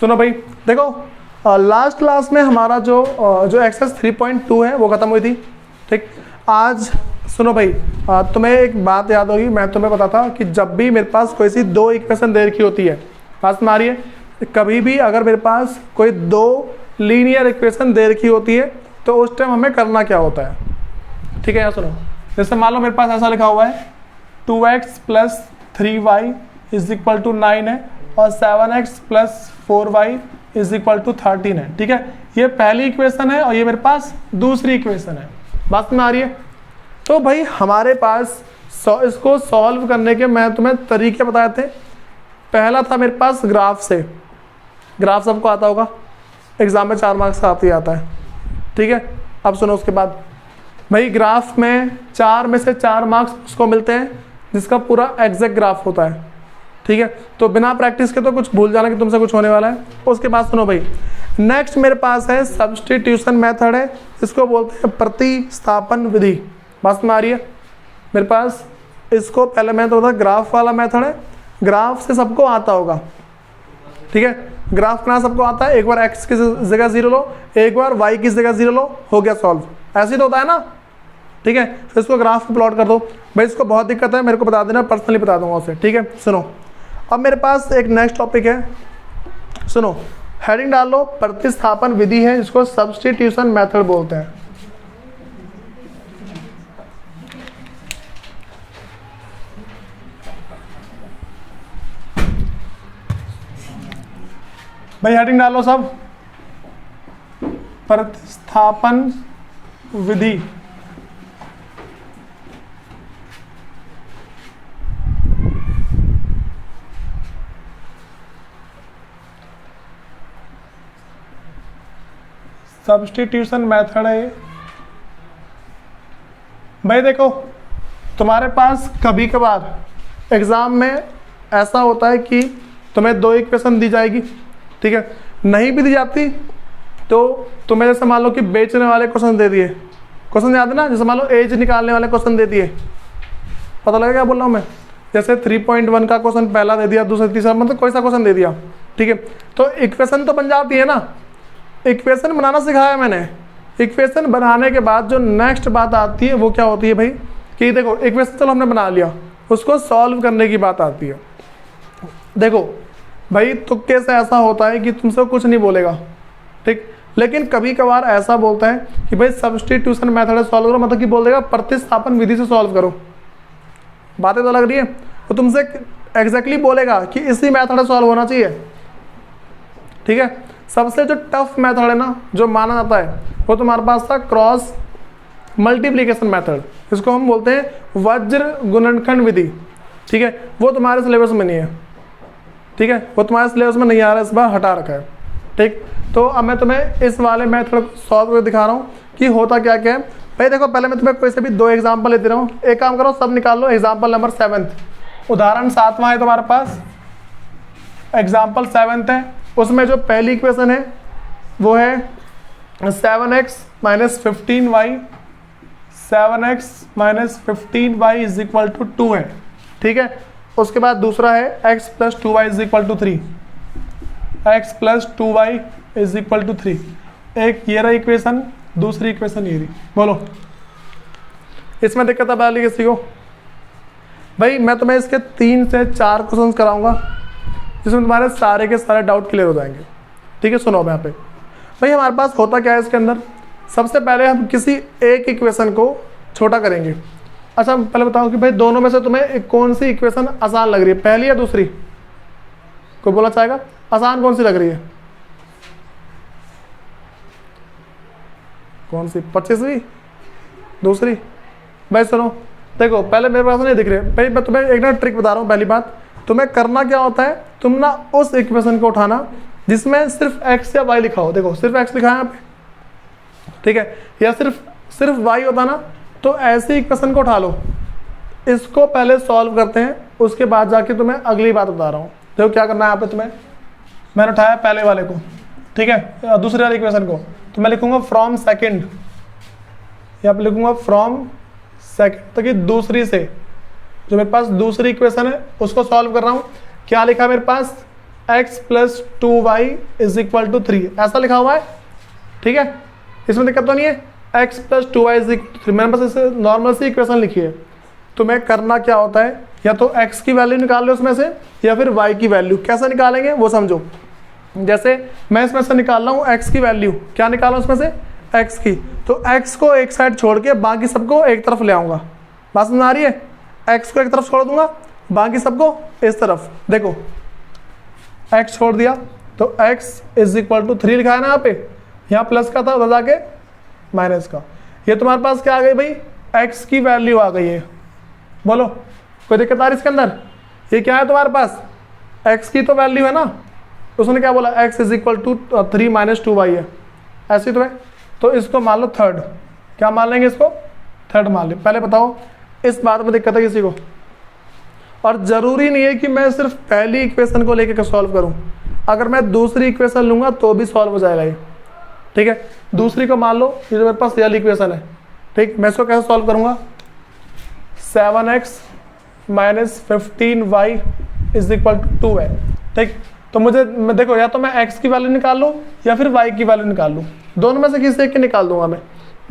सुनो भाई, देखो लास्ट क्लास में हमारा जो एक्सरसाइज 3.2 है वो खत्म हुई थी। ठीक, आज सुनो भाई, तुम्हें एक बात याद होगी, मैं तुम्हें बताता कि जब भी मेरे पास कोई सी दो इक्वेशन दे रखी होती है, बात में आ रही है, कभी भी अगर मेरे पास कोई दो लीनियर इक्वेशन दे रखी होती है तो उस टाइम हमें करना क्या होता है। ठीक है, यहाँ सुनो, जैसे मान लो मेरे पास ऐसा लिखा हुआ है 2x + 3y = 9 है और 7x + 4y = 13 है। ठीक है, ये पहली इक्वेशन है और ये मेरे पास दूसरी इक्वेशन है, बात में आ रही है। तो भाई हमारे पास इसको सॉल्व करने के मैं तुम्हें तरीके बताए थे। पहला था मेरे पास ग्राफ से, ग्राफ सबको आता होगा, एग्जाम में 4 मार्क्स का आते ही आता है। ठीक है, अब सुनो उसके बाद भाई ग्राफ में 4 में से 4 मार्क्स उसको मिलते हैं जिसका पूरा एग्जैक्ट ग्राफ होता है। ठीक है, तो बिना प्रैक्टिस के तो कुछ भूल जाना कि तुमसे कुछ होने वाला है। उसके बाद सुनो भाई, नेक्स्ट मेरे पास है सब्स्टिट्यूशन मेथड है, इसको बोलते हैं प्रतिस्थापन विधि, बात में आ रही है। मेरे पास इसको पहले मैं तो ग्राफ वाला मेथड है, ग्राफ से सबको आता होगा। ठीक है, ग्राफ बनाना सबको आता है, एक बार x की जगह 0 लो, एक बार y की जगह 0 लो, हो गया सॉल्व, ऐसे ही तो होता है ना। ठीक है, फिर इसको ग्राफ को प्लॉट कर दो भाई, इसको बहुत दिक्कत है मेरे को बता देना, पर्सनली बता दूंगा उसे। ठीक है, सुनो अब मेरे पास एक नेक्स्ट टॉपिक है, सुनो हेडिंग डाल लो, प्रतिस्थापन विधि है, इसको सब्स्टिट्यूशन मेथड बोलते हैं। भाई हेडिंग डालो सब, प्रतिस्थापन विधि। सब्स्टिट्यूशन मेथड है ये। भाई देखो, तुम्हारे पास कभी कभार एग्जाम में ऐसा होता है कि तुम्हें दो इक्वेशन दी जाएगी, ठीक है, नहीं भी दी जाती तो तुम्हें जैसे मान लो कि बेचने वाले क्वेश्चन दे दिए, क्वेश्चन याद है ना, जैसे मान लो एज निकालने वाले क्वेश्चन दे दिए, पता लगा क्या बोल रहा हूँ मैं, जैसे 3.1 का क्वेश्चन पहला दे दिया, दूसरा तीसरा, मतलब कोई सा क्वेश्चन दे दिया। ठीक है, तो इक्वेशन तो बन जाती है ना, इक्वेशन बनाना सिखाया मैंने। इक्वेशन बनाने के बाद जो नेक्स्ट बात आती है वो क्या होती है भाई, कि देखो इक्वेशन चलो हमने बना लिया, उसको सॉल्व करने की बात आती है। देखो भाई तुक्के से ऐसा होता है कि तुमसे कुछ नहीं बोलेगा, ठीक, लेकिन कभी कभार ऐसा बोलता है कि भाई सब्स्टिट्यूशन मेथड सॉल्व करो, मतलब कि बोल देगा प्रतिस्थापन विधि से सॉल्व करो। बातें तो लग रही है, तो तुमसे एग्जैक्टली बोलेगा कि इसी मेथड से सॉल्व होना चाहिए। ठीक है, सबसे जो टफ मेथड है ना, जो माना जाता है, वो तुम्हारे पास था क्रॉस मल्टीप्लिकेशन मेथड, इसको हम बोलते हैं वज्र गुणनखंड विधि। ठीक है, वो तुम्हारे सिलेबस में नहीं है। ठीक है, वो तुम्हारे सिलेबस में नहीं आ रहा है, इस बार हटा रखा है। ठीक, तो अब मैं तुम्हें इस वाले मेथड को सॉल्व करके दिखा रहा हूँ कि होता क्या क्या है। भाई देखो, पहले मैं तुम्हें कोई से भी दो एग्जाम्पल लेते रहा हूँ, एक काम करो सब निकाल लो। एग्जाम्पल नंबर 7, उदाहरण 7वां है तुम्हारे पास, एग्जाम्पल 7 है, उसमें जो पहली इक्वेशन है वो है 7x - 15y, 7x - 15y = 2 है। ठीक है, उसके बाद दूसरा है x + 2y = 3, x + 2y = 3। एक ये रहा इक्वेशन, दूसरी इक्वेशन ये रही। बोलो इसमें दिक्कत अब आ रही किसी को? भाई मैं तुम्हें इसके 3 से 4 क्वेश्चन कराऊंगा जिसमें तुम्हारे सारे के सारे डाउट क्लियर हो जाएंगे। ठीक है, सुनो यहाँ पे भाई हमारे पास होता क्या है इसके अंदर, सबसे पहले हम किसी एक इक्वेशन को छोटा करेंगे। अच्छा पहले बताओ कि भाई दोनों में से तुम्हें कौन सी इक्वेशन आसान लग रही है, पहली या दूसरी? कोई बोलना चाहेगा आसान कौन सी लग रही है? कौन सी? 25वीं? दूसरी? भाई सुनो, देखो पहले मेरे पास नहीं दिख रहे भाई, मैं तुम्हें एक ना ट्रिक बता रहा हूँ। पहली बात, तुम्हें करना क्या होता है, तुम ना उस इक्वेशन को उठाना जिसमें सिर्फ x या y लिखा हो। देखो सिर्फ x लिखा है यहाँ पे, ठीक है, या सिर्फ y होता ना, तो ऐसी इक्वेशन को उठा लो, इसको पहले सॉल्व करते हैं, उसके बाद जाके तुम्हें अगली बात बता रहा हूँ। देखो क्या करना है यहाँ पे तुम्हें, मैंने उठाया पहले वाले को, ठीक है, दूसरे वाले इक्वेशन को, तो मैं लिखूंगा फ्रॉम सेकंड, यहाँ पे लिखूंगा फ्रॉम सेकंड, तो कि दूसरी से जो मेरे पास दूसरी इक्वेशन है उसको सॉल्व कर रहा हूँ। क्या लिखा मेरे पास, x plus 2y is equal to 3, ऐसा लिखा हुआ है, ठीक है, इसमें दिक्कत तो नहीं है। x plus 2y is equal to 3, मैंने बस इसे नॉर्मल सी इक्वेशन लिखी है। तुम्हें करना क्या होता है, या तो x की वैल्यू निकाल लो उसमें से, या फिर y की वैल्यू। कैसे निकालेंगे वो समझो। जैसे मैं इसमें से निकाल रहा हूँ x की वैल्यू, क्या निकाला उसमें से, x की, तो x को एक साइड छोड़ के बाकी सबको एक तरफ ले आऊँगा। बात समझ आ रही है, x को एक तरफ छोड़ दूंगा, बाकी सबको इस तरफ। देखो x छोड़ दिया तो x इज इक्वल टू 3 लिखा है ना यहाँ पे, यहाँ प्लस का था उधर जाके माइनस का। ये तुम्हारे पास क्या आ गई भाई, x की वैल्यू आ गई है। बोलो कोई दिक्कत आ रही इसके अंदर, ये क्या है तुम्हारे पास, x की तो वैल्यू है ना, उसने क्या बोला, x is equal to 3 minus 2y है, ऐसे तो है। तो इसको मान लो थर्ड, क्या मान लेंगे इसको, थर्ड मान ले। पहले बताओ इस बात में दिक्कत है किसी को, और ज़रूरी नहीं है कि मैं सिर्फ पहली इक्वेशन को लेकर सॉल्व करूं, अगर मैं दूसरी इक्वेशन लूँगा तो भी सॉल्व हो जाएगा ये, ठीक है। दूसरी को मान लो, ये जो मेरे पास रियल इक्वेशन है, ठीक, मैं इसको कैसे सॉल्व करूँगा, 7x minus 15y is equal to 2 है, ठीक। तो मुझे देखो, या तो मैं x की वैल्यू निकाल लूँ या फिर y की वैल्यू निकाल लूँ, दोनों में से किसी एक की निकाल दूंगा मैं।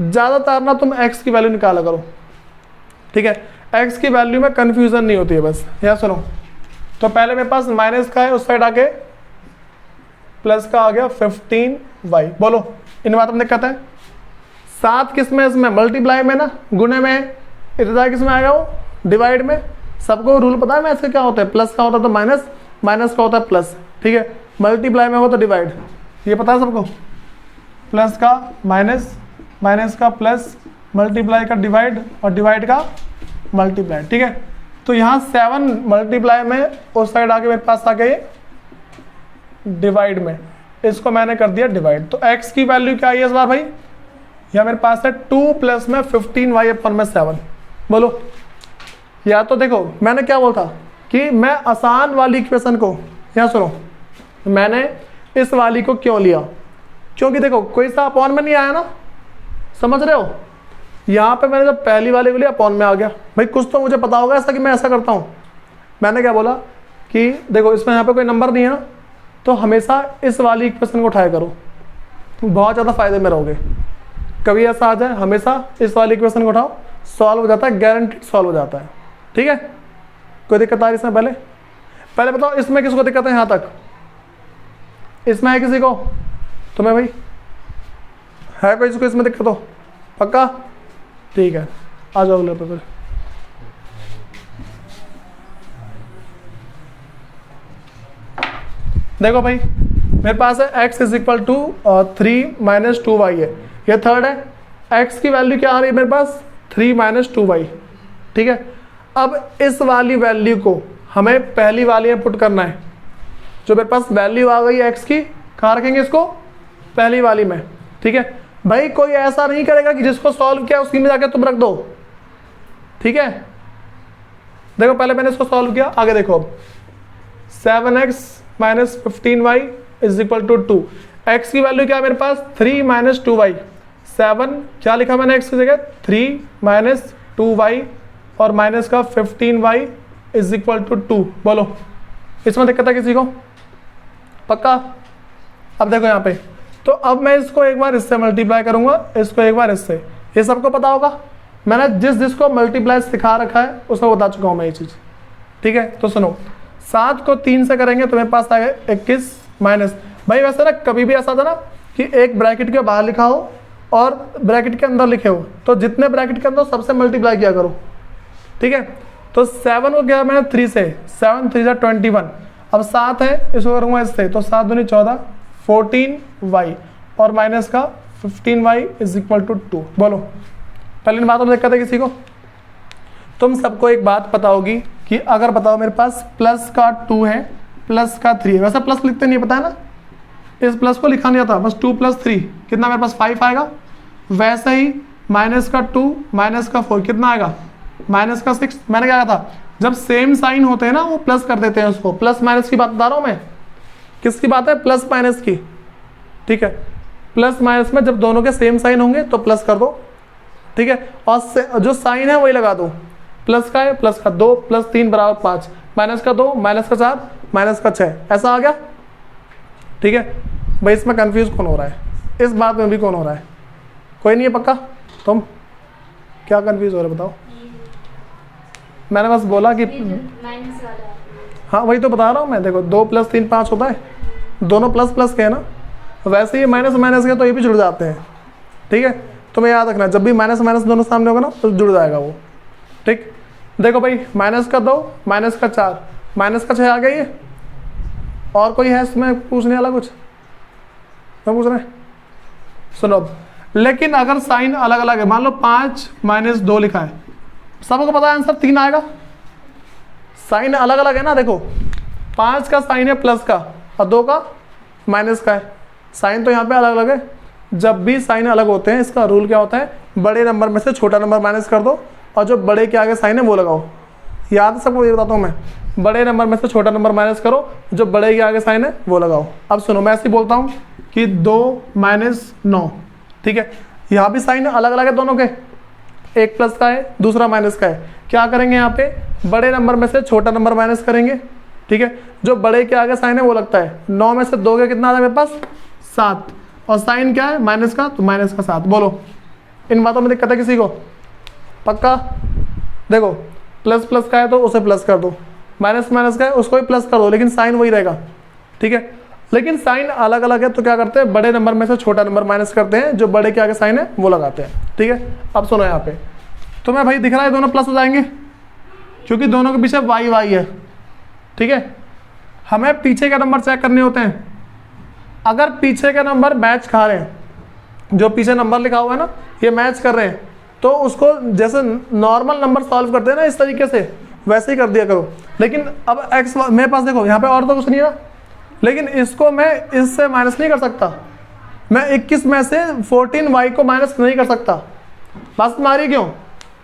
ज़्यादातर ना तुम x की वैल्यू निकाला करो, ठीक है, x की वैल्यू में कन्फ्यूज़न नहीं होती है। बस यहाँ सुनो, तो पहले मेरे पास माइनस का है, उस साइड आके प्लस का आ गया 15y। बोलो इन बातों में दिक्कत है, 7 किस में, इसमें मल्टीप्लाई में ना, गुणे में, इधर किस में आएगा वो, डिवाइड में। सबको रूल पता है मैथ्स का क्या होता है, प्लस का होता है तो माइनस, माइनस का होता है प्लस, ठीक है, मल्टीप्लाई में हो तो डिवाइड, ये पता है सबको, प्लस का माइनस, माइनस का प्लस, मल्टीप्लाई का डिवाइड और डिवाइड का मल्टीप्लाई, ठीक है। तो यहाँ 7 मल्टीप्लाई में, उस साइड आके मेरे पास आ गए डिवाइड में, इसको मैंने कर दिया डिवाइड। तो x की वैल्यू क्या आई है इस बार भाई, यहाँ मेरे पास है 2 प्लस में 15y अपन में 7। बोलो, या तो देखो मैंने क्या बोला था कि मैं आसान वाली इक्वेशन को, यहाँ सुनो, मैंने इस वाली को क्यों लिया, क्योंकि देखो कोई सा अपॉन में नहीं आया ना, समझ रहे हो। यहाँ पे मैंने जब पहली वाली को लिया अपॉन में आ गया, भाई कुछ तो मुझे पता होगा ऐसा कि मैं ऐसा करता हूँ। मैंने क्या बोला कि देखो इसमें यहाँ पे कोई नंबर नहीं है ना, तो हमेशा इस वाली इक्वेशन को उठाया करो, बहुत ज़्यादा फायदे में रहोगे। कभी ऐसा आ जाए, हमेशा इस वाली इक्वेशन को उठाओ, सॉल्व हो जाता है, गारंटीड सॉल्व हो जाता है, ठीक है। कोई दिक्कत आ रही इसमें, पहले बताओ इसमें किसको दिक्कत है, यहाँ तक इसमें है किसी को, तुम्हें भाई है कोई जिसको इसमें दिक्कत हो, पक्का, ठीक है, आ जाओ अगले पे फिर। देखो भाई मेरे पास है x is equal to 3 minus 2y है, ये थर्ड है, x की वैल्यू क्या आ रही है मेरे पास, 3 माइनस 2y, ठीक है। अब इस वाली वैल्यू को हमें पहली वाली में पुट करना है, जो मेरे पास वैल्यू आ गई है x की, कहाँ रखेंगे इसको, पहली वाली में, ठीक है। भाई कोई ऐसा नहीं करेगा कि जिसको सॉल्व किया उसी में जाके तुम रख दो, ठीक है। देखो पहले मैंने इसको सॉल्व किया, आगे देखो अब 7x minus 15y is equal to 2, x की वैल्यू क्या है मेरे पास, 3 माइनस 2y, 7 क्या लिखा मैंने x की जगह, 3 माइनस 2y और माइनस का 15y इज इक्वल टू 2। बोलो इसमें दिक्कत है किसी को, पक्का। अब देखो यहाँ पे, तो अब मैं इसको एक बार इससे मल्टीप्लाई करूंगा, इसको एक बार इससे, ये सबको पता होगा, मैंने जिसको मल्टीप्लाई सिखा रखा है उसको बता चुका हूँ मैं ये चीज़, ठीक है। तो सुनो, 7 को 3 से करेंगे तो मेरे पास आएगा 21 माइनस, भाई वैसे ना कभी भी ऐसा था ना कि एक ब्रैकेट के बाहर लिखा हो और ब्रैकेट के अंदर लिखे हो, तो जितने ब्रैकेट के अंदर सबसे मल्टीप्लाई किया करो, ठीक है। तो 7 को किया मैंने 3 से, 7 3 21, अब 7 है, इसको करूँगा इससे, तो 7 दूनी 14, 14y और माइनस का 15y इज इक्वल टू 2। बोलो पहले इन बातों में दिक्कत है किसी को। तुम सबको एक बात पता होगी कि अगर बताओ मेरे पास प्लस का 2 है, प्लस का 3 है, वैसे प्लस लिखते नहीं, पता है ना, इस प्लस को लिखा नहीं आता, बस 2 + 3 कितना मेरे पास 5 आएगा। वैसे ही माइनस का 2 माइनस का 4 कितना आएगा, माइनस का 6। मैंने क्या कहा था, जब सेम साइन होते हैं ना वो प्लस कर देते हैं उसको, प्लस माइनस की बात बता रहा हूँ मैं, किसकी बात है, प्लस माइनस की, ठीक है। प्लस माइनस में जब दोनों के सेम साइन होंगे तो प्लस कर दो, ठीक है, और जो साइन है वही लगा दो, प्लस का है प्लस का 2 + 3 = 5, माइनस का 2 माइनस का 4 माइनस का 6, ऐसा आ गया। ठीक है भाई, इसमें कंफ्यूज कौन हो रहा है, इस बात में भी कौन हो रहा है? कोई नहीं है पक्का? तुम क्या कंफ्यूज हो रहे बताओ? मैंने बस बोला कि माइनस वाला। हाँ वही तो बता रहा हूँ मैं, देखो 2 + 3 5 होता है, दोनों प्लस प्लस के है ना, वैसे ही माइनस माइनस के तो ये भी जुड़ जाते हैं। ठीक है, तुम्हें याद रखना जब भी माइनस माइनस दोनों सामने होगा ना तो जुड़ जाएगा वो। ठीक, देखो भाई -2 -4 -6 आ गई है। और कोई है इसमें पूछने वाला कुछ? मैं पूछ रहे हैं, सुनो अब। लेकिन अगर साइन अलग अलग है, मान लो 5 - 2 लिखा है, सबको पता है आंसर 3 आएगा। साइन अलग अलग है ना, देखो 5 का साइन है प्लस का और 2 का माइनस का है, साइन तो यहाँ पे अलग अलग है। जब भी साइन अलग होते हैं इसका रूल क्या होता है, बड़े नंबर में से छोटा नंबर माइनस कर दो और जो बड़े के आगे साइन है वो लगाओ। याद है सबको, ये बताता हूँ मैं, बड़े नंबर में से छोटा नंबर माइनस करो, जो बड़े के आगे साइन है वो लगाओ। अब सुनो, मैं ऐसे बोलता हूँ कि 2 - 9, ठीक है, यहाँ भी साइन अलग अलग है दोनों के, एक प्लस का है दूसरा माइनस का है। क्या करेंगे यहाँ पे, बड़े नंबर में से छोटा नंबर माइनस करेंगे, ठीक है, जो बड़े के आगे साइन है वो लगता है। 9 में से 2 के कितना आ रहा है मेरे पास, 7, और साइन क्या है माइनस का, तो माइनस का 7। बोलो इन बातों में दिक्कत है किसी को? पक्का? देखो प्लस प्लस का है तो उसे प्लस कर दो, माइनस माइनस का है उसको भी प्लस कर दो, लेकिन साइन वही रहेगा। ठीक है, लेकिन साइन अलग अलग है तो क्या करते हैं, बड़े नंबर में से छोटा नंबर माइनस करते हैं, जो बड़े के आगे साइन है वो लगाते हैं। ठीक है, अब सुनो यहाँ पे तुम्हें भाई दिख रहा है दोनों प्लस हो जाएंगे क्योंकि दोनों के पीछे वाई वाई है। ठीक है, हमें पीछे का नंबर चेक करने होते हैं। अगर पीछे के नंबर मैच खा रहे हैं, जो पीछे नंबर लिखा हुआ है ना ये मैच कर रहे हैं, तो उसको जैसे नॉर्मल नंबर सॉल्व करते हैं ना इस तरीके से, वैसे ही कर दिया करो। लेकिन अब एक्स मेरे पास देखो यहाँ पे और तो कुछ नहीं है ना, लेकिन इसको मैं इससे माइनस नहीं कर सकता, मैं 21 में से 14y को माइनस नहीं कर सकता। बात तुम्हारी क्यों?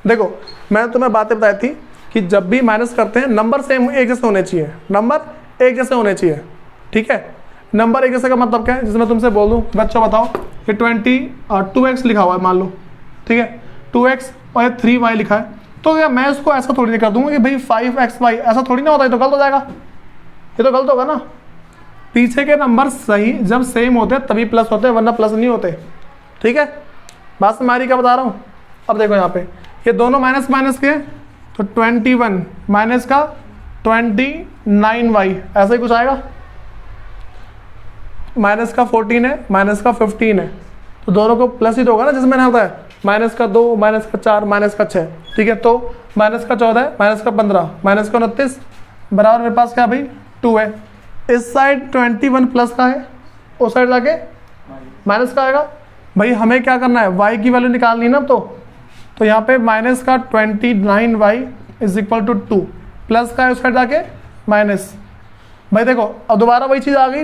देखो मैं तुम्हें बातें बताई थी कि जब भी माइनस करते हैं नंबर सेम एक जैसे होने चाहिए, नंबर एक जैसे होने चाहिए। ठीक है, नंबर एक जैसे का मतलब क्या है, जिसमें तुमसे बोल दूँ बच्चों बताओ कि 2x लिखा हुआ है मान लो, ठीक है, 2x और 3y लिखा है, तो क्या मैं इसको ऐसा थोड़ी नहीं कर दूंगा कि भाई 5xy, ऐसा थोड़ी ना होता है, तो गलत हो जाएगा, ये तो गलत होगा ना। पीछे के नंबर सही जब सेम होते हैं तभी प्लस होते हैं, वरना प्लस नहीं होते। ठीक है, बात हमारी क्या बता रहा हूँ। अब देखो यहाँ पे ये दोनों माइनस माइनस के, तो 21 माइनस का 29y ऐसा ही कुछ आएगा, माइनस का 14 है माइनस का 15 है, तो दोनों को प्लस ही तो होगा ना, जिसमें ना होता है माइनस का 2 माइनस का 4 माइनस का 6। ठीक है, तो माइनस का 14 माइनस का 15 माइनस का 29 बराबर मेरे पास क्या भाई 2 है। इस साइड 21 प्लस का है, उस साइड जाके माइनस का आएगा। भाई हमें क्या करना है, y की वैल्यू निकालनी है ना, तो यहाँ पे माइनस का 29y is equal to 2, plus का है उस साइड जाके माइनस। भाई देखो अब दोबारा वही चीज़ आ गई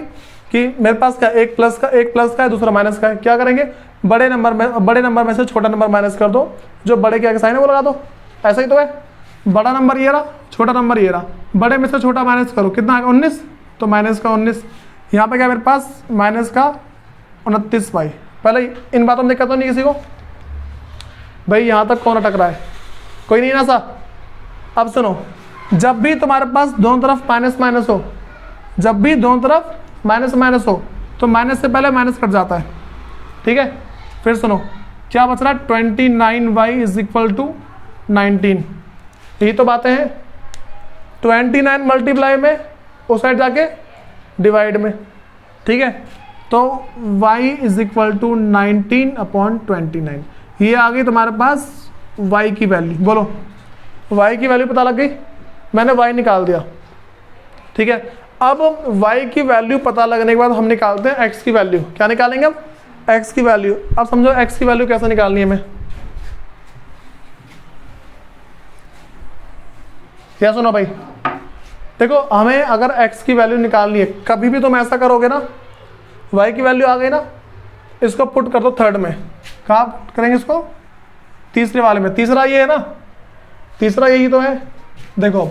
कि मेरे पास क्या एक प्लस का है दूसरा माइनस का है। क्या करेंगे, बड़े नंबर में से छोटा नंबर माइनस कर दो, जो बड़े के आगे साइन है वो लगा दो। ऐसा ही तो है, बड़ा नंबर ये रहा छोटा नंबर ये रहा, बड़े में से छोटा माइनस करो, कितना आएगा 19, तो माइनस का 19। यहाँ पे क्या मेरे पास माइनस का 29y। पहले इन बातों में दिक्कत तो नहीं किसी को? भाई यहाँ तक कौन अटक रहा है, कोई नहीं ना सा। अब सुनो, जब भी तुम्हारे पास दोनों तरफ माइनस माइनस हो, जब भी दोनों तरफ माइनस माइनस हो तो माइनस से पहले माइनस कट जाता है। ठीक है, फिर सुनो क्या बच रहा है, 29y इज इक्वल टू 19। यही तो बातें हैं, 29 मल्टीप्लाई में उस साइड जाके डिवाइड में। ठीक है, तो y इज इक्वल टू 19/29। ये आ गई तुम्हारे पास y की वैल्यू। बोलो y की वैल्यू पता लग गई, मैंने y निकाल दिया। ठीक है, अब y की वैल्यू पता लगने के बाद हम निकालते हैं x की वैल्यू। क्या निकालेंगे अब, x की वैल्यू। अब समझो x की वैल्यू कैसे निकालनी है हमें। क्या सुनो भाई, देखो हमें अगर x की वैल्यू निकालनी है, कभी भी तुम ऐसा करोगे ना, y की वैल्यू आ गई ना, इसको पुट कर दो थर्ड में। कहाँ पुट करेंगे इसको, तीसरे वाले में। तीसरा ये है ना, तीसरा यही तो है। देखो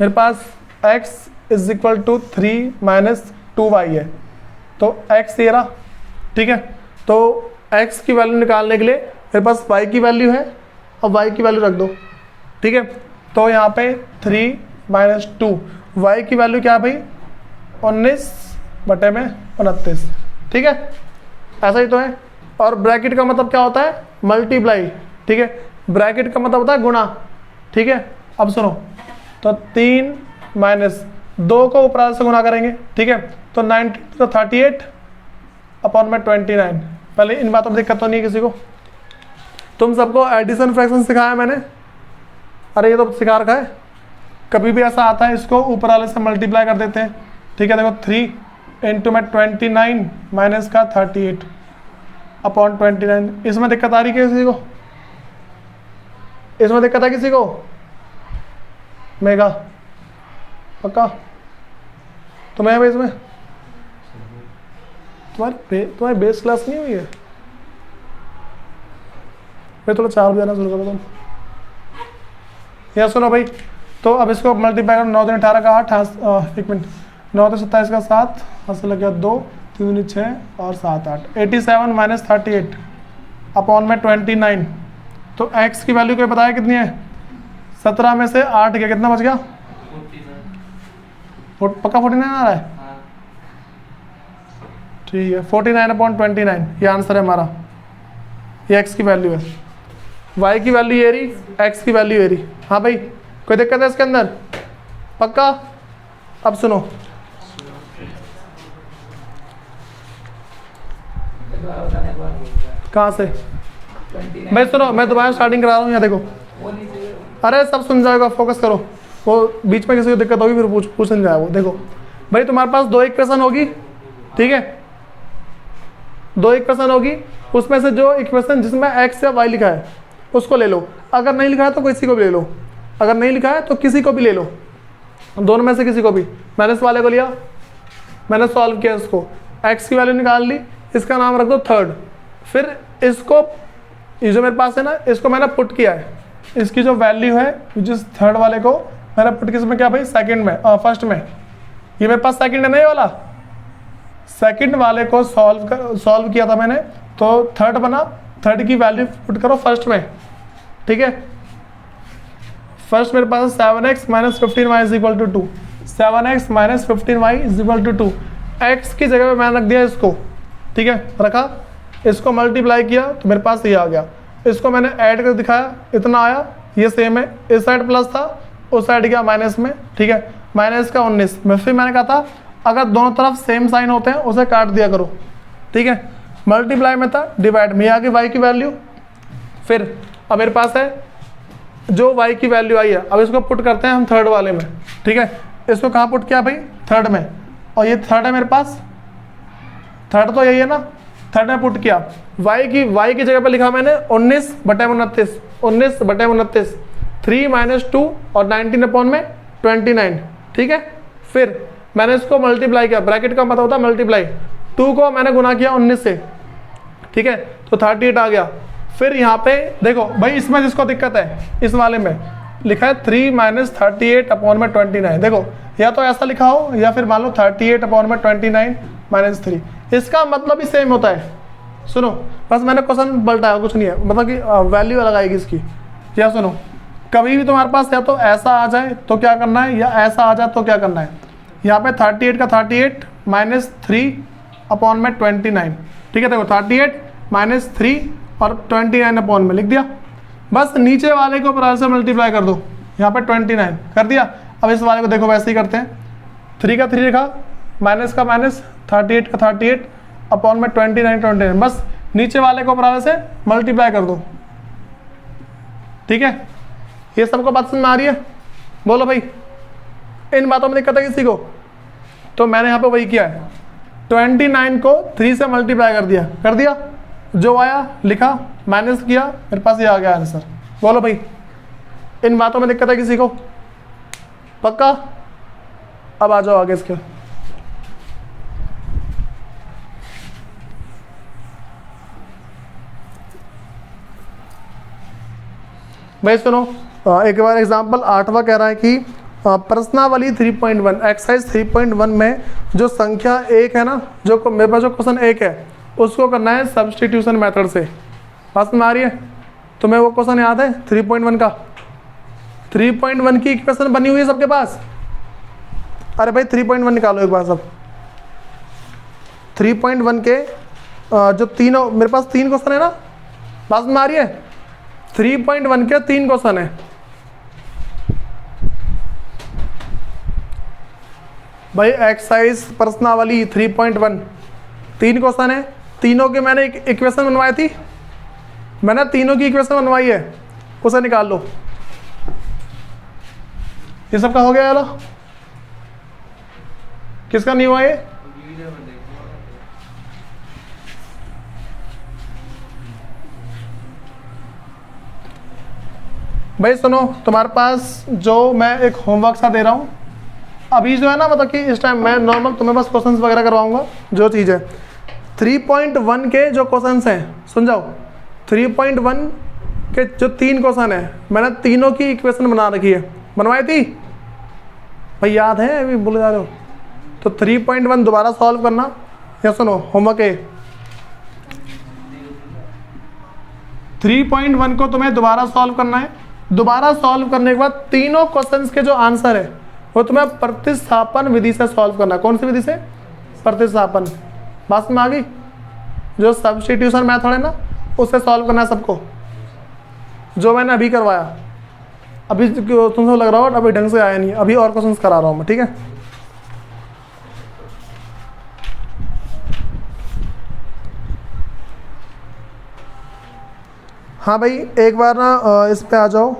मेरे पास x is equal to 3 minus 2y है, तो x ये रहा। ठीक है, तो x की वैल्यू निकालने के लिए मेरे पास y की वैल्यू है और y की वैल्यू रख दो। ठीक है, तो यहाँ पे 3 माइनस 2, y की वैल्यू क्या है भाई 19/29, ठीक है, ऐसा ही तो है। और ब्रैकेट का मतलब क्या होता है? मल्टीप्लाई, ठीक है, ब्रैकेट का मतलब होता है गुणा, ठीक है। अब सुनो, तो 3 माइनस 2 को ऊपर वाले से गुणा करेंगे, ठीक है, तो 38/29। पहले इन बातों में दिक्कत तो नहीं है किसी को? तुम सबको एडिशन फ्रैक्शन सिखाया मैंने, अरे ये तो सिखा रखा है। कभी भी ऐसा आता है, इसको ऊपर वाले से मल्टीप्लाई कर देते हैं, ठीक है। देखो 3 इंटू में 29 माइनस का 38/29। इसमें दिक्कत आ रही है किसी को? इसमें दिक्कत है किसी को? मेगा पक्का? तुम्हें बेस में तुम्हारी बेस क्लास नहीं हुई है? मैं थोड़ा 4 बजे आना शुरू करो तुम। यह सुनो भाई, तो अब इसको मल्टीप्लाई करो। 9 × 18 का 8, 1 मिनट, 9 × 27 का 7, हाथ से लग गया 2, 3 × 6 और 7 8, 87 माइनस 38/29। तो x की वैल्यू को बताया कितनी है? 17 में से 8 गया, कितना बच गया? 49। पक्का 49 आ रहा है? ठीक है, 49/29 ये आंसर है हमारा। ये x की वैल्यू है, y की वैल्यू ये रही, x की वैल्यू ये रही। हाँ भाई, कोई दिक्कत है इसके अंदर? पक्का? अब सुनो, कहाँ से भाई? सुनो, मैं दोबारा स्टार्टिंग करा रहा हूँ, यहाँ देखो। अरे सब सुन जाएगा, फोकस करो। वो बीच में किसी को दिक्कत होगी फिर पूछ नहीं जाएगा। वो देखो भाई, तुम्हारे पास 2 इक्वेशन होगी, ठीक है, 2 इक्वेशन होगी। उसमें से जो इक्वेशन जिसमें x या y लिखा है उसको ले लो। अगर नहीं लिखा है तो किसी को भी ले लो, अगर नहीं लिखा है तो किसी को भी ले लो, दोनों में से किसी को भी। मैंने इस वाले को लिया, मैंने सॉल्व किया, इसको x की वैल्यू निकाल ली, इसका नाम रख दो 3rd। फिर इसको, ये जो मेरे पास है ना, इसको मैंने पुट किया है, इसकी जो वैल्यू है जिस 3rd वाले को मैंने पुट किस में किया भाई? सेकंड में, फर्स्ट में। ये मेरे पास सेकंड है ना, ये वाला सेकंड वाले को सॉल्व किया था मैंने, तो 3rd बना। 3rd की वैल्यू पुट करो फर्स्ट में, ठीक है। फर्स्ट मेरे पास 7x minus 15y is equal to 2, 7x minus 15y is equal to 2। x की जगह पे मैंने रख दिया इसको, ठीक है, रखा, इसको मल्टीप्लाई किया तो मेरे पास ये आ गया। इसको मैंने ऐड कर दिखाया, इतना आया, ये सेम है, इस साइड प्लस था, उस साइड गया माइनस में, ठीक है, माइनस का 19 में। फिर मैंने कहा था अगर दोनों तरफ सेम साइन होते हैं उसे काट दिया करो, ठीक है। मल्टीप्लाई में था, डिवाइड में, आगे y की वैल्यू। फिर अब मेरे पास है जो y की वैल्यू आई है, अब इसको पुट करते हैं हम 3rd वाले में, ठीक है। इसको कहाँ पुट किया भाई? 3rd में, और ये 3rd है मेरे पास, 3rd तो यही है ना, 3rd में पुट किया। y की जगह पे लिखा मैंने 19/29, 19/29, 3 माइनस 2 और 19/29, ठीक है। फिर मैंने इसको मल्टीप्लाई किया, ब्रैकेट का मतलब होता है मल्टीप्लाई, 2 को मैंने गुना किया 19 से, ठीक है, तो 38 आ गया। फिर यहाँ पे देखो भाई, इसमें जिसको दिक्कत है, इस वाले में लिखा है 3 माइनस 38/29। देखो, या तो ऐसा लिखा हो या फिर मान लो 38/29 माइनस 3, इसका मतलब ही सेम होता है। सुनो, बस मैंने क्वेश्चन पलटाया, कुछ नहीं है, मतलब कि वैल्यू अलग आएगी इसकी। या सुनो, कभी भी तुम्हारे पास या तो ऐसा आ जाए तो क्या करना है, या ऐसा आ जाए तो क्या करना है। यहाँ पे 38 का 38 माइनस 3/29, ठीक है। देखो 38 माइनस 3 और 29 में लिख दिया। बस नीचे वाले को ऊपर से मल्टीप्लाई कर दो, यहाँ पे 29 कर दिया। अब इस वाले को देखो वैसे ही करते हैं, 3 का 3 लिखा, माइनस का माइनस, 38 का 38/29, बस नीचे वाले को ऊपर वाले से मल्टीप्लाई कर दो, ठीक है। ये सबको बात समझ में आ रही है? बोलो भाई, इन बातों में दिक्कत है किसी को? तो मैंने यहाँ पे वही किया है, 29 को 3 से मल्टीप्लाई कर दिया, जो आया लिखा, माइनस किया, मेरे पास ये आ गया आंसर। बोलो भाई, इन बातों में दिक्कत है किसी को? पक्का? अब आ जाओ आगे इसके। भाई सुनो, एक बार एग्जांपल 8वां कह रहा है कि प्रश्नावली 3.1 एक्सरसाइज 3.1 में जो संख्या 1 है ना, जो मेरे पास जो क्वेश्चन 1 है उसको करना है सब्स्टिट्यूशन मेथड से। बात में आ रही है? तुम्हें वो क्वेश्चन याद है 3.1 का? 3.1 की इक्वेशन बनी हुई है सबके पास? अरे भाई 3.1 निकालो एक बार सब। 3.1 के जो तीनों मेरे पास 3 क्वेश्चन है ना, बात में आ रही है? 3.1 के 3 क्वेश्चन है भाई। एक्सरसाइज प्रश्नावली 3.1 3 क्वेश्चन है, तीनों के मैंने एक इक्वेशन बनवाई थी, मैंने तीनों की इक्वेशन बनवाई है, उसे निकाल लो। ये सबका हो गया यार, किसका नहीं हुआ ये? भाई सुनो, तुम्हारे पास जो मैं एक होमवर्क सा दे रहा हूँ अभी जो है ना, मतलब कि इस टाइम मैं नॉर्मल तुम्हें बस क्वेश्चंस वगैरह करवाऊंगा जो चीज़ है। 3.1 के जो क्वेश्चंस हैं सुन जाओ, 3.1 के जो 3 क्वेश्चन है मैंने तीनों की इक्वेशन बना रखी है, बनवाई थी भाई, याद है अभी भूल जा रहे हो? तो 3.1 दोबारा सॉल्व करना, या सुनो होमवर्क है 3.1 को तुम्हें दोबारा सॉल्व करना है। दोबारा सॉल्व करने के बाद तीनों क्वेश्चंस के जो आंसर है वो तुम्हें प्रतिस्थापन विधि से सॉल्व करना है। कौन सी विधि से? प्रतिस्थापन। बात में आ गई? जो सब्स्टिट्यूशन मेथड है ना, उससे सॉल्व करना है सबको, जो मैंने अभी करवाया। अभी तुमसे लग रहा हो अभी ढंग से आया नहीं, अभी और क्वेश्चंस करा रहा हूँ मैं, ठीक है? हाँ भाई एक बार ना इस पे आ जाओ।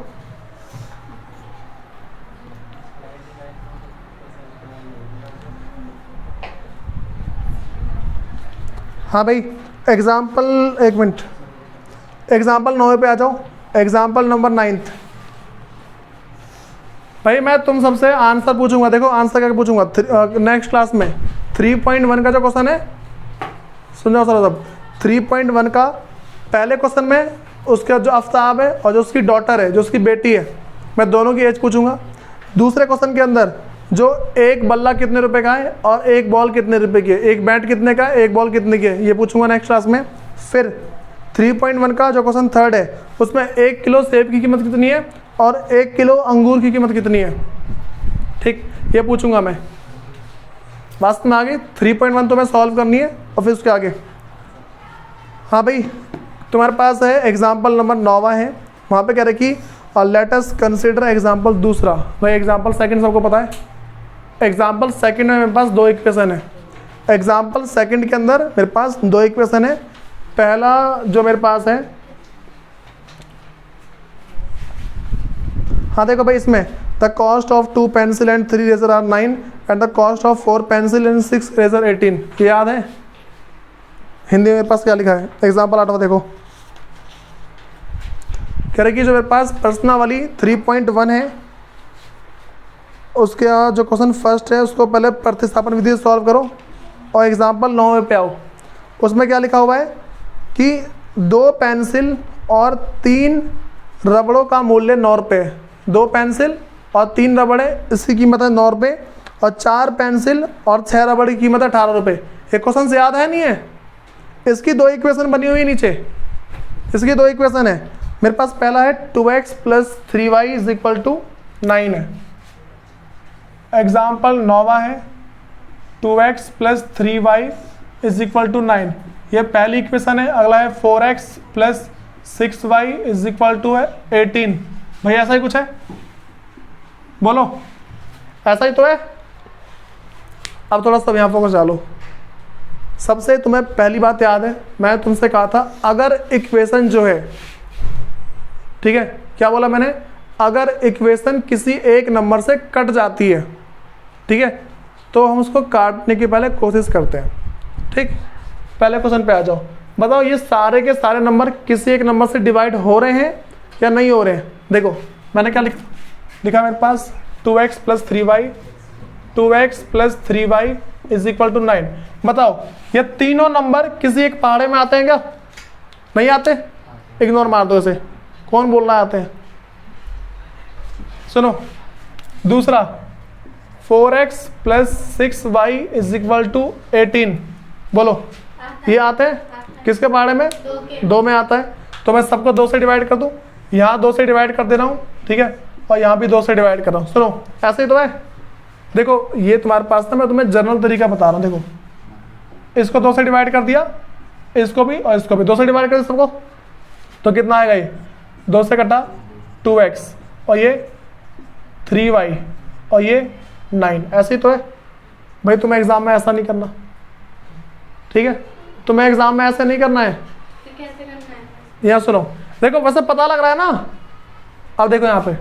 हाँ भाई एग्जाम्पल, एक मिनट, एग्जाम्पल 9 पे आ जाओ, एग्जाम्पल नंबर 9। भाई मैं तुम सबसे आंसर पूछूंगा, देखो आंसर क्या पूछूंगा नेक्स्ट क्लास में। 3.1 का जो क्वेश्चन है सुन जाओ सर सब। 3.1 का पहले क्वेश्चन में उसका जो आफ्ताब है और जो उसकी डॉटर है, जो उसकी बेटी है, मैं दोनों की एज पूछूंगा। दूसरे क्वेश्चन के अंदर जो एक बल्ला कितने रुपए का है और एक बॉल कितने रुपए की है, एक बैट कितने का है, एक बॉल कितने की है, ये पूछूंगा नेक्स्ट क्लास में। फिर 3.1 का जो क्वेश्चन थर्ड है उसमें 1 किलो सेब की कीमत कितनी है और 1 किलो अंगूर की कीमत कितनी है, ठीक, ये पूछूंगा मैं। वास्तव में आगे 3.1 तो मैं सॉल्व करनी है और फिर उसके आगे। हाँ भाई तुम्हारे पास है एग्जाम्पल नंबर 9 है, वहाँ पे कह रहे कि लेट अस कंसिडर एग्जाम्पल दूसरा। भाई एग्जाम्पल सेकंड सबको पता है, एग्जाम्पल सेकंड में मेरे पास 2 इक्वेशन है। एग्जाम्पल सेकंड के अंदर मेरे पास 2 इक्वेशन है। पहला जो मेरे पास है, हाँ देखो भाई इसमें the cost of 2 pencil and 3 razor are 9 and the cost of 4 pencil and 6 razor 18। ये याद है? हिंदी में मेरे पास क्या लिखा है? एग्जाम्पल 8 देखो, कह रहे कि जो मेरे पास प्रश्नावली 3.1 है उसके जो क्वेश्चन फर्स्ट है उसको पहले प्रतिस्थापन विधि से सॉल्व करो और एग्जाम्पल 9 पे आओ। उसमें क्या लिखा हुआ है कि 2 पेंसिल और 3 रबड़ों का मूल्य 9 रुपये। 2 पेंसिल और 3 रबड़े इसकी कीमत है 9 रुपये और 4 पेंसिल और 6 रबड़ की कीमत है 18 रुपये। ये क्वेश्चन से याद है नहीं है? इसकी 2 इक्वेशन बनी हुई है नीचे, इसकी 2 इक्वेशन है मेरे पास। पहला है 2x + 3y = 9 है, एग्जाम्पल 9 है 2x + 3y = 9, ये पहली इक्वेशन है। अगला है 4x + 6y = 18। भाई ऐसा ही कुछ है, बोलो ऐसा ही तो है। अब थोड़ा सा यहाँ फोकस डालो। सबसे तुम्हें पहली बात याद है, मैं तुमसे कहा था अगर इक्वेशन जो है, ठीक है, क्या बोला मैंने? अगर इक्वेशन किसी एक नंबर से कट जाती है, ठीक है, तो हम उसको काटने की पहले कोशिश करते हैं, ठीक। पहले क्वेश्चन पे आ जाओ, बताओ ये सारे के सारे नंबर किसी एक नंबर से डिवाइड हो रहे हैं या नहीं हो रहे हैं? देखो मैंने क्या लिखा मेरे पास 2x + 3y, 2x + 3y = 9। बताओ ये तीनों नंबर किसी एक पहाड़े में आते हैं क्या? नहीं आते, इग्नोर मार दो इसे। कौन बोल रहा है आते हैं? सुनो दूसरा 4x + 6y = 18। बोलो ये आते हैं किसके पहाड़े में? 2 में आता है। तो मैं सबको 2 से डिवाइड कर दूं, यहाँ 2 से डिवाइड कर दे रहा हूँ, ठीक है, और यहाँ भी 2 से डिवाइड कर रहा हूँ। सुनो ऐसे ही तो है। देखो ये तुम्हारे पास ना, मैं तुम्हें जनरल तरीका बता रहा हूँ। देखो इसको 2 से डिवाइड कर दिया, इसको भी और इसको भी 2 से डिवाइड कर दिया सबको, तो कितना आएगा ये 2 से कटा 2x और ये 3y और ये 9। ऐसे ही तो है भाई, तुम्हें एग्जाम में ऐसा नहीं करना, ठीक है, तुम्हें एग्जाम में ऐसे नहीं करना है। तो कैसे करना है? यहाँ सुनो, देखो वैसे पता लग रहा है ना। अब देखो यहाँ पे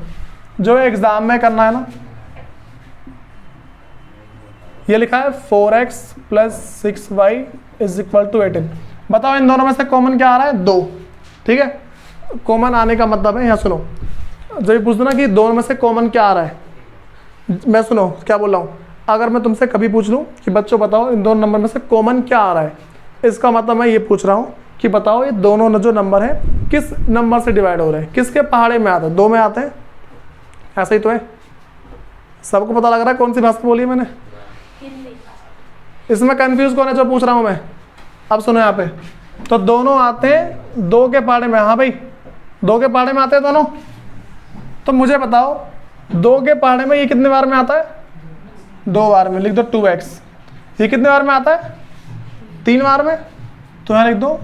जो एग्जाम में करना है ना, ये लिखा है 4x + 6y = 18। बताओ इन दोनों में से कॉमन क्या आ रहा है? 2। ठीक है, कॉमन आने का मतलब है, यहाँ सुनो, जब ये पूछना कि दोनों में से कॉमन क्या आ रहा है, मैं सुनो क्या बोल रहा हूँ, अगर मैं तुमसे कभी पूछ लूँ कि बच्चों बताओ इन दोनों नंबर में से कॉमन क्या आ रहा है, इसका मतलब मैं ये पूछ रहा हूँ कि बताओ ये दोनों जो नंबर है किस नंबर से डिवाइड हो रहे हैं, किसके पहाड़े में आते हैं, 2 में आते हैं। ऐसा ही तो है, सबको पता लग रहा है कौन सी भाषा बोली है मैंने। इसमें कंफ्यूज कौन है जो पूछ रहा हूँ मैं? अब सुनो यहाँ पे, तो दोनों आते हैं 2 के पहाड़े में। हाँ भाई, 2 के पहाड़े में आते हैं दोनों। तो मुझे बताओ 2 के पहाड़े में ये कितने बार में आता है? 2 बार में। लिख दो 2x। ये कितने बार में आता है? 3 बार में। तो यहाँ लिख दो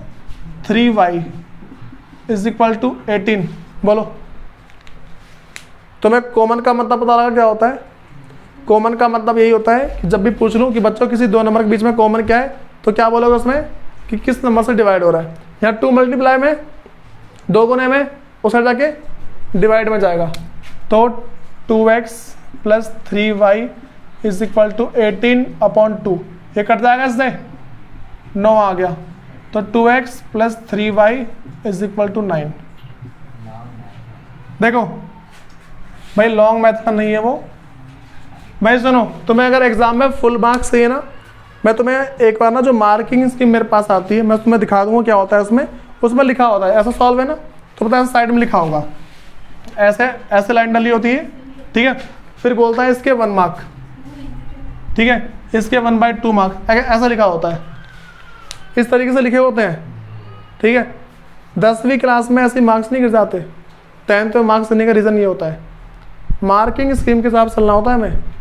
3y = 18। बोलो, तुम्हें कॉमन का मतलब पता लगा क्या होता है? कॉमन का मतलब यही होता है कि जब भी पूछ लूँ कि बच्चों किसी 2 नंबर के बीच में कॉमन क्या है, तो क्या बोलोगे उसमें कि किस नंबर से डिवाइड हो रहा है। यहाँ 2 मल्टीप्लाई में, 2 गुने में, उस साइड जाके डिवाइड में जाएगा। तो 2x + 3y = 18/2। ये कट जाएगा इससे, 9 आ गया। तो 2x + 3y = 9। देखो भाई, लॉन्ग मैथ का नहीं है वो। भाई सुनो, तुम्हें अगर एग्जाम में फुल मार्क्स चाहिए ना, मैं तुम्हें एक बार ना जो मार्किंग स्कीम मेरे पास आती है, मैं तुम्हें दिखा दूंगा क्या होता है उसमें। उसमें लिखा होता है ऐसा सॉल्व है ना, तो पता है साइड में लिखा होगा ऐसे ऐसे लाइन डली होती है, ठीक है, फिर बोलता है इसके 1 मार्क, ठीक है, इसके 1/2 मार्क, ऐसा लिखा होता है। इस तरीके से लिखे होते हैं, ठीक है। 10वीं क्लास में ऐसे मार्क्स नहीं गिर जाते, 10th में मार्क्स देने का रीज़न ये होता है, मार्किंग स्कीम के हिसाब से चलना होता है।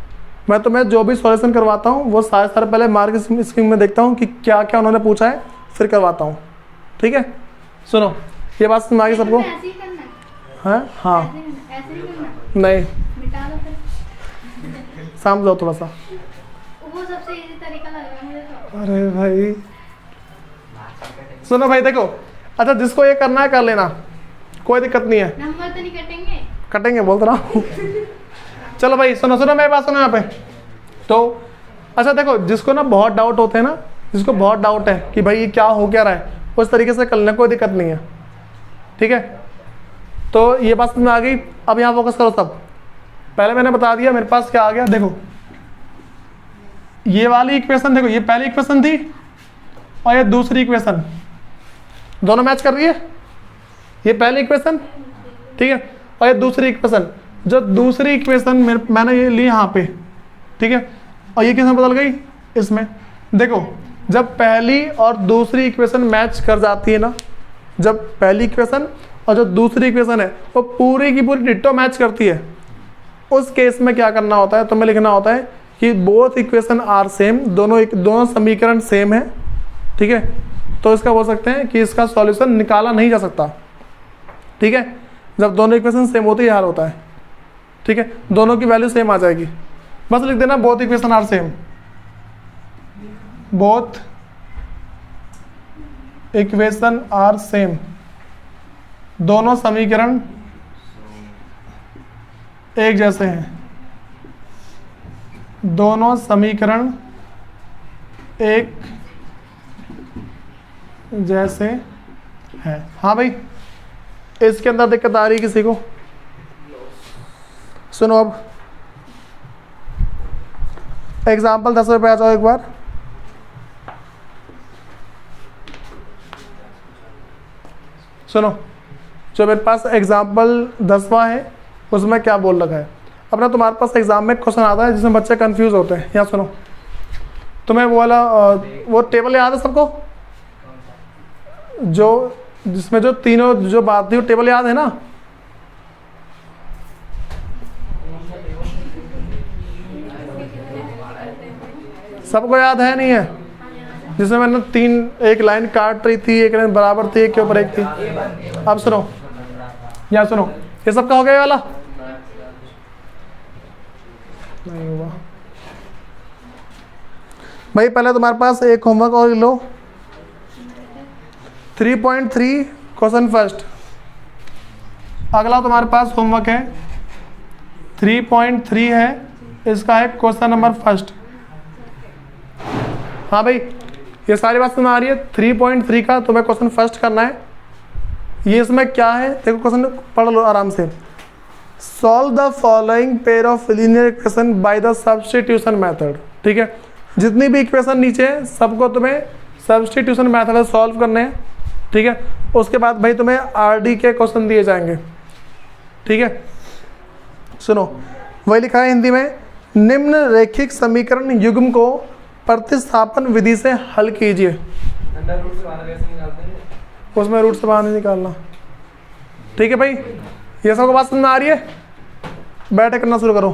मैं तुम्हें जो भी सॉल्यूशन करवाता हूँ वो सारे पहले मार्किंग स्कीम में देखता हूँ कि क्या क्या उन्होंने पूछा है, फिर करवाता हूँ, ठीक है। सुनो, ये बात समझ आ गई सबको? ऐसे ही करना है? है हाँ, ऐसे ही करना? नहीं मिटा दो फिर। समझो थोड़ा सा। वो सबसे इजी तरीका लग रहा है मुझे तो। अरे भाई सुनो भाई, देखो, अच्छा जिसको ये करना है कर लेना, कोई दिक्कत नहीं है। नंबर तो नहीं कटेंगे? कटेंगे बोल रहा हूँ। चलो भाई सुनो मेरी बात सुनो यहाँ पे। तो अच्छा देखो, जिसको ना बहुत डाउट होते हैं ना, जिसको बहुत डाउट है कि भाई ये क्या हो क्या रहा है, उस तरीके से कर लेना, कोई दिक्कत नहीं है, ठीक है। तो ये बात समझ में आ गई। अब यहाँ फोकस करो सब। पहले मैंने बता दिया मेरे पास क्या आ गया। देखो ये वाली इक्वेशन, देखो ये पहली इक्वेशन थी और ये दूसरी इक्वेशन, दोनों मैच कर रही है। ये पहली इक्वेशन, ठीक है, और ये दूसरी इक्वेशन। जो दूसरी इक्वेशन मैंने ये ली यहाँ पे, ठीक है, और ये किसमें बदल गई? इसमें। देखो जब पहली और दूसरी इक्वेशन मैच कर जाती है ना, जब पहली इक्वेशन और जो दूसरी इक्वेशन है वो पूरी की पूरी डिट्टो मैच करती है, उस केस में क्या करना होता है, तुम्हें लिखना होता है कि बोथ इक्वेशन आर सेम, दोनों समीकरण सेम है, ठीक है। तो इसका बोल सकते हैं कि इसका सॉल्यूशन निकाला नहीं जा सकता, ठीक है। जब दोनों इक्वेशन सेम होती है हाल होता है, ठीक है, दोनों की वैल्यू सेम आ जाएगी। बस लिख देना both equation are same, both equation are same, दोनों समीकरण एक जैसे हैं, दोनों समीकरण एक जैसे हैं। हाँ भाई, इसके अंदर दिक्कत आ रही है किसी को? सुनो अब एग्जाम्पल 10 पे आ जाओ एक बार। सुनो, जो मेरे पास एग्जाम्पल 10वां है उसमें क्या बोल रखा है। अपना तुम्हारे पास एग्जाम में क्वेश्चन आता है जिसमें बच्चे कंफ्यूज होते हैं। यहाँ सुनो, तुम्हें वो वाला वो टेबल याद है सबको, जो जिसमें जो तीनों जो बात थी वो टेबल याद है ना? सबको याद है नहीं है? जिसमें मैंने एक लाइन काट रही थी, एक लाइन बराबर थी, एक के ऊपर एक थी। अब सुनो, यहाँ सुनो, ये सबका हो गया ये वाला? नहीं हुआ भाई। पहले तुम्हारे पास एक होमवर्क और लो, 3.3 क्वेश्चन फर्स्ट। अगला तुम्हारे पास होमवर्क है 3.3 है, इसका है क्वेश्चन नंबर फर्स्ट। हाँ भाई, ये सारी बात समझ आ रही है? 3.3 का तुम्हें क्वेश्चन फर्स्ट करना है। ये इसमें क्या है देखो, क्वेश्चन पढ़ लो आराम से। Solve the following pair of linear equation by the substitution method. ठीक है, जितनी भी इक्वेशन नीचे है सबको तुम्हें सब्स्टिट्यूशन मेथड से सॉल्व करने हैं। ठीक है, उसके बाद भाई तुम्हें आरडी के क्वेश्चन दिए जाएंगे। ठीक है, सुनो, वही लिखा है हिंदी में, निम्न रैखिक समीकरण युग्म को प्रतिस्थापन विधि से हल कीजिए। उसमें रूट से बाहर नहीं निकालना। ठीक है भाई, ये सबको बात समझ में आ रही है? बैठ करना शुरू करो।